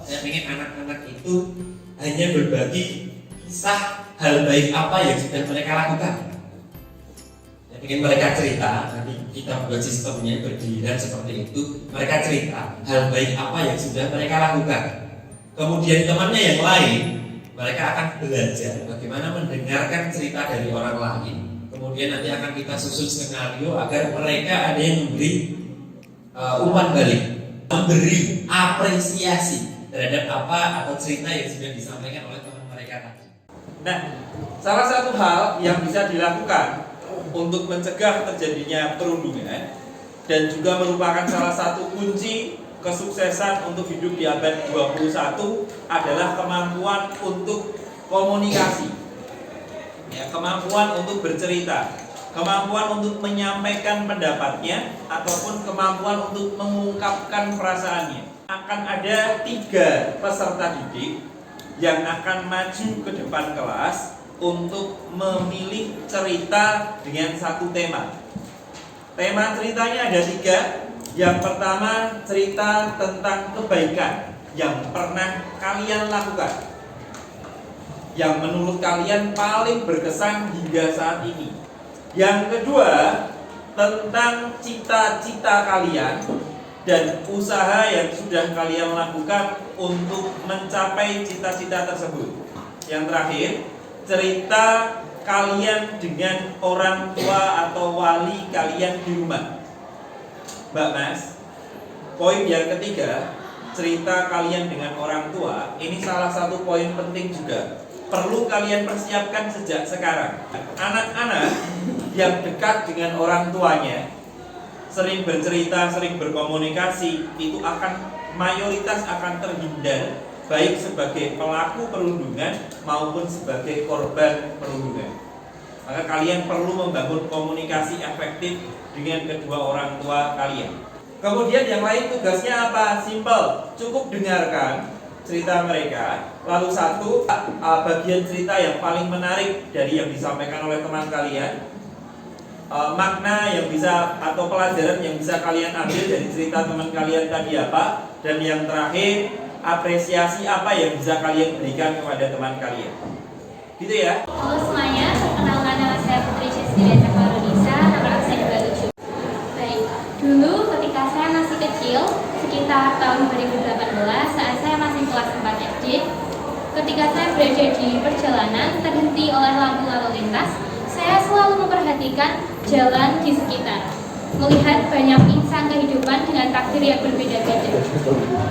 Saya ingin anak-anak itu hanya berbagi kisah hal baik apa yang sudah mereka lakukan. Saya ingin mereka cerita, nanti kita buat sistemnya berdirian seperti itu. Mereka cerita hal baik apa yang sudah mereka lakukan. Kemudian temannya yang lain, mereka akan belajar bagaimana mendengarkan cerita dari orang lain. Kemudian nanti akan kita susun skenario agar mereka ada yang memberi umpan balik, memberi apresiasi terhadap apa atau cerita yang sudah disampaikan oleh teman mereka tadi. Nah, salah satu hal yang bisa dilakukan untuk mencegah terjadinya perundungan dan juga merupakan salah satu kunci kesuksesan untuk hidup di abad 21 adalah kemampuan untuk komunikasi, ya, kemampuan untuk bercerita, kemampuan untuk menyampaikan pendapatnya, ataupun kemampuan untuk mengungkapkan perasaannya. Akan ada 3 peserta didik yang akan maju ke depan kelas untuk memilih cerita dengan satu tema. Tema ceritanya ada 3. Yang pertama, cerita tentang kebaikan yang pernah kalian lakukan, yang menurut kalian paling berkesan hingga saat ini. Yang kedua, tentang cita-cita kalian dan usaha yang sudah kalian lakukan untuk mencapai cita-cita tersebut. Yang terakhir, cerita kalian dengan orang tua atau wali kalian di rumah. Mbak Mas, poin yang ketiga, cerita kalian dengan orang tua, ini salah satu poin penting juga. Perlu kalian persiapkan sejak sekarang. Anak-anak yang dekat dengan orang tuanya, sering bercerita, sering berkomunikasi, itu mayoritas akan terhindar, baik sebagai pelaku perundungan maupun sebagai korban perundungan. Maka kalian perlu membangun komunikasi efektif dengan kedua orang tua kalian. Kemudian yang lain tugasnya apa? Simple, cukup dengarkan cerita mereka. Lalu satu bagian cerita yang paling menarik dari yang disampaikan oleh teman kalian, makna yang bisa atau pelajaran yang bisa kalian ambil dari cerita teman kalian tadi apa. Dan yang terakhir, apresiasi apa yang bisa kalian berikan kepada teman kalian. Gitu ya. Halo semuanya, perkenalkan nama saya Putri Cecilia Caklarunisa, nama saya juga lucu. Baik, dulu ketika saya masih kecil, sekitar tahun 2018 saat saya masih kelas 4 SD, ketika saya berada di perjalanan terhenti oleh lampu lalu lintas, saya selalu memperhatikan jalan di sekitar, melihat banyak insan kehidupan dengan takdir yang berbeda-beda.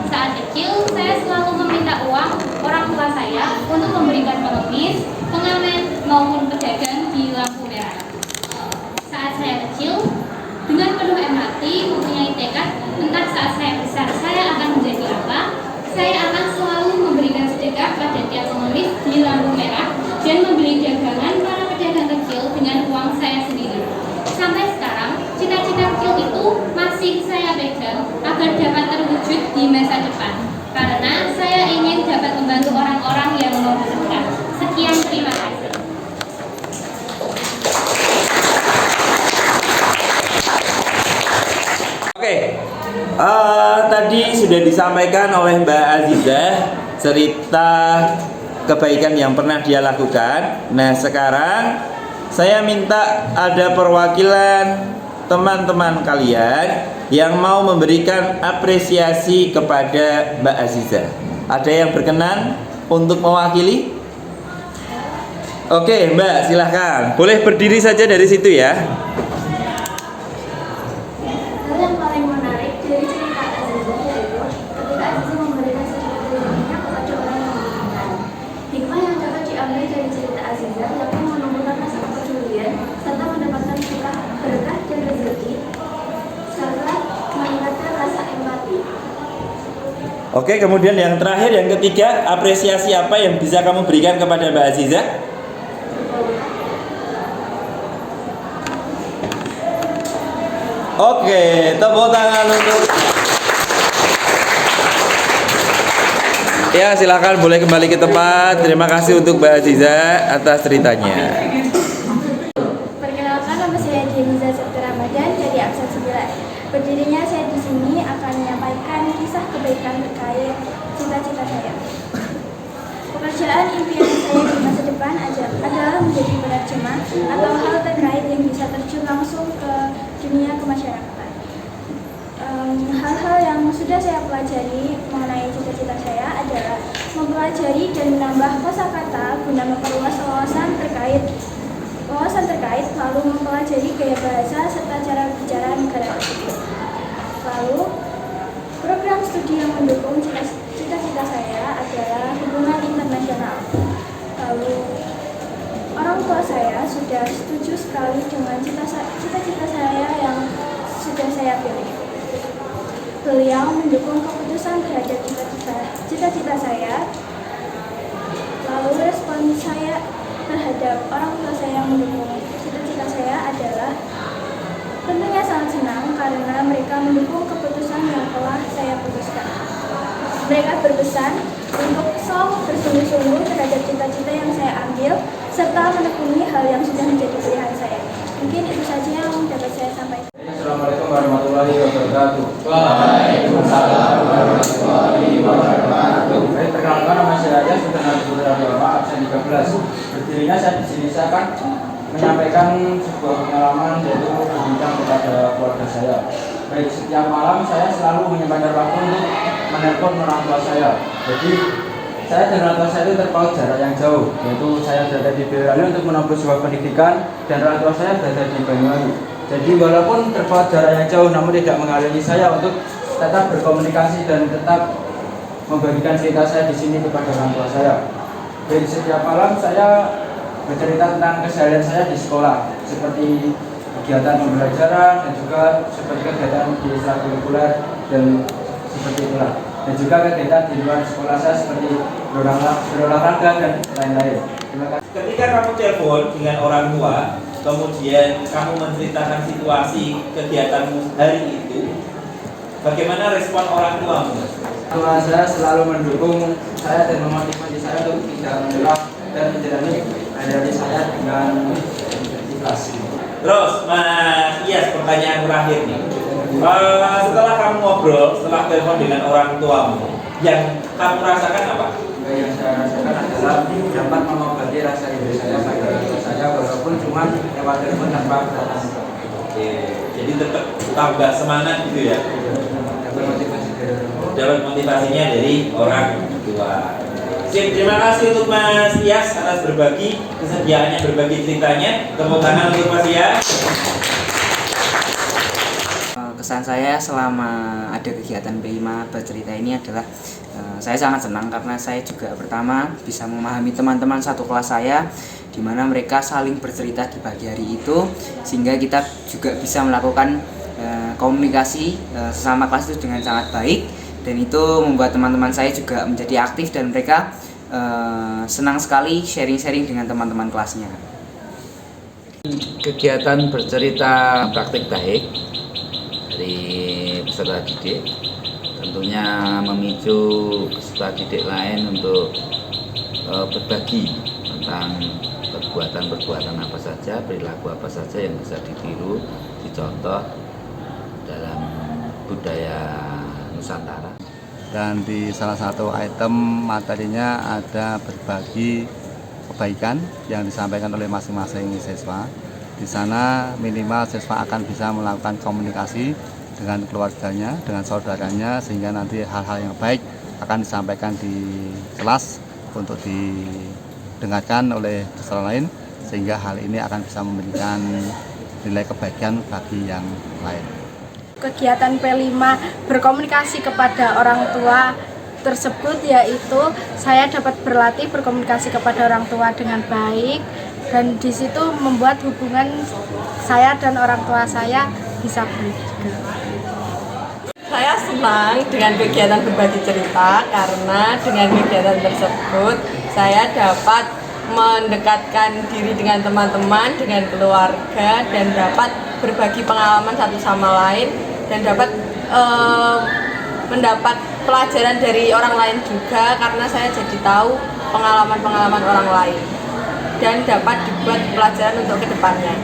Saat kecil, saya selalu meminta uang orang tua saya untuk memberikan pengemis, pengamen, maupun pedagang di lampu merah. Saat saya kecil, dengan penuh empati, mempunyai tekad tentang saat saya besar saya akan menjadi apa, saya akan selalu memberikan sedekah pada tiap pengemis di lampu merah dan membeli dagangan para pedagang kecil dengan uang saya sendiri. Sampai sekarang, cita-cita kecil itu masih saya pegang agar dapat terwujud di masa depan. Karena saya ingin dapat membantu orang-orang yang membutuhkan. Sekian, terima kasih. Oke, tadi sudah disampaikan oleh Mbak Azizah cerita kebaikan yang pernah dia lakukan. Nah, sekarang saya minta ada perwakilan teman-teman kalian yang mau memberikan apresiasi kepada Mbak Azizah. Ada yang berkenan untuk mewakili? Oke, Mbak, silahkan. Boleh berdiri saja dari situ ya. Hal yang paling menarik dari cerita Azizah yaitu ketika Azizah memberikan sedikit ilmunya kepada orang yang membutuhkan. Hikmah yang dapat diambil dari cerita Azizah yakni menumbuhkan rasa kepedulian serta mendapatkan berkah dan rezeki serta meningkatkan rasa empati. Oke, kemudian yang terakhir, yang ketiga, apresiasi apa yang bisa kamu berikan kepada Mbak Azizah? Oke, tepuk tangan untuk. Ya, silakan boleh kembali ke tempat. Terima kasih untuk Mbak Azizah atas ceritanya. Perkenalkan, nama saya Jeniza Septi Ramadan dari kelas 9. Berdirinya saya di sini akan menyampaikan kisah kebaikan terkait cita-cita saya. Pekerjaan impian saya di masa depan adalah menjadi penerjemah atau hal terkait yang bisa terjun langsung ke dunia kemasyarakatan. Hal-hal yang sudah saya pelajari mengenai cita-cita saya adalah mempelajari dan menambah kosakata guna memperluas wawasan terkait, lalu mempelajari gaya bahasa serta cara bicara negara tersebut. Lalu, program studi yang mendukung cita-cita saya adalah hubungan internasional. Lalu, orang tua saya sudah setuju sekali dengan cita-cita saya yang sudah saya pilih. Beliau mendukung keputusan terhadap cita-cita saya. Lalu respon saya terhadap orang tua saya yang mendukung cita-cita saya adalah tentunya sangat senang karena mereka mendukung keputusan yang telah saya putuskan. Mereka berpesan untuk selalu bersungguh-sungguh terhadap cita-cita yang saya ambil serta menekuni hal yang sudah menjadi pilihan saya. Mungkin itu saja yang dapat saya sampaikan. Assalamualaikum warahmatullahi wabarakatuh. Waalaikumsalam warahmatullahi wabarakatuh. Baik, perkenalkan nama saya Sultan Abdul Rahman, absen 13. Berdirinya saya di sini saya akan menyampaikan sebuah pengalaman yaitu berbincang kepada keluarga saya. Baik, setiap malam saya selalu menyempatkan waktu untuk menelpon orang tua saya. Jadi saya dan orang tua saya itu terpaut jarak yang jauh, yaitu saya berada di Boyolali untuk menempuh sebuah pendidikan dan orang tua saya berada di Banyuwangi. Jadi walaupun terpaut jarak yang jauh, namun tidak menghalangi saya untuk tetap berkomunikasi dan tetap membagikan cerita saya di sini kepada orang tua saya. Jadi setiap malam saya bercerita tentang keseharian saya di sekolah, seperti kegiatan pembelajaran dan juga seperti kegiatan di ekstrakurikuler dan seperti itulah. Dan juga kegiatan di luar sekolah saya seperti berolahraga dan lain-lain. Terima kasih. Ketika kamu telepon dengan orang tua, kemudian kamu menceritakan situasi kegiatanmu hari itu, bagaimana respon orang tuamu? Tua saya selalu mendukung saya dan memotivasi saya untuk tidak menyerah dan menjalani hari-hari saya dengan ikhlas. Terus, Mas Iyas, pertanyaan terakhir nih. Setelah kamu ngobrol, setelah telepon dengan orang tuamu, yang kamu rasakan apa? Yang saya rasakan adalah dapat mengobati rasa rindu saya pada orang tua saya walaupun cuma lewat telepon tanpa bertatap muka. Oke, jadi tetap tambah semangat gitu ya. Dapat motivasinya dari orang tua. Sip, terima kasih untuk Mas Iyas atas berbagi kesediaannya, berbagi ceritanya. Tepuk tangan untuk Mas Iyas. Kesan saya selama ada kegiatan P5 bercerita ini adalah saya sangat senang karena saya juga pertama bisa memahami teman-teman satu kelas saya di mana mereka saling bercerita di pagi hari itu sehingga kita juga bisa melakukan komunikasi sesama kelas itu dengan sangat baik dan itu membuat teman-teman saya juga menjadi aktif dan mereka senang sekali sharing-sharing dengan teman-teman kelasnya. Kegiatan bercerita praktik baik dari peserta didik tentunya memicu peserta didik lain untuk berbagi tentang perbuatan apa saja, perilaku apa saja yang bisa ditiru, dicontoh dalam budaya Nusantara. Dan di salah satu item materinya ada berbagi kebaikan yang disampaikan oleh masing-masing siswa. Di sana minimal siswa akan bisa melakukan komunikasi dengan keluarganya, dengan saudaranya sehingga nanti hal-hal yang baik akan disampaikan di kelas untuk didengarkan oleh peserta lain sehingga hal ini akan bisa memberikan nilai kebaikan bagi yang lain. Kegiatan P5 berkomunikasi kepada orang tua tersebut yaitu saya dapat berlatih berkomunikasi kepada orang tua dengan baik dan di situ membuat hubungan saya dan orang tua saya bisa baik juga. Saya senang dengan kegiatan berbagi cerita karena dengan kegiatan tersebut saya dapat mendekatkan diri dengan teman-teman, dengan keluarga dan dapat berbagi pengalaman satu sama lain dan dapat mendapat pelajaran dari orang lain juga karena saya jadi tahu pengalaman-pengalaman orang lain dan dapat dibuat pelajaran untuk kedepannya.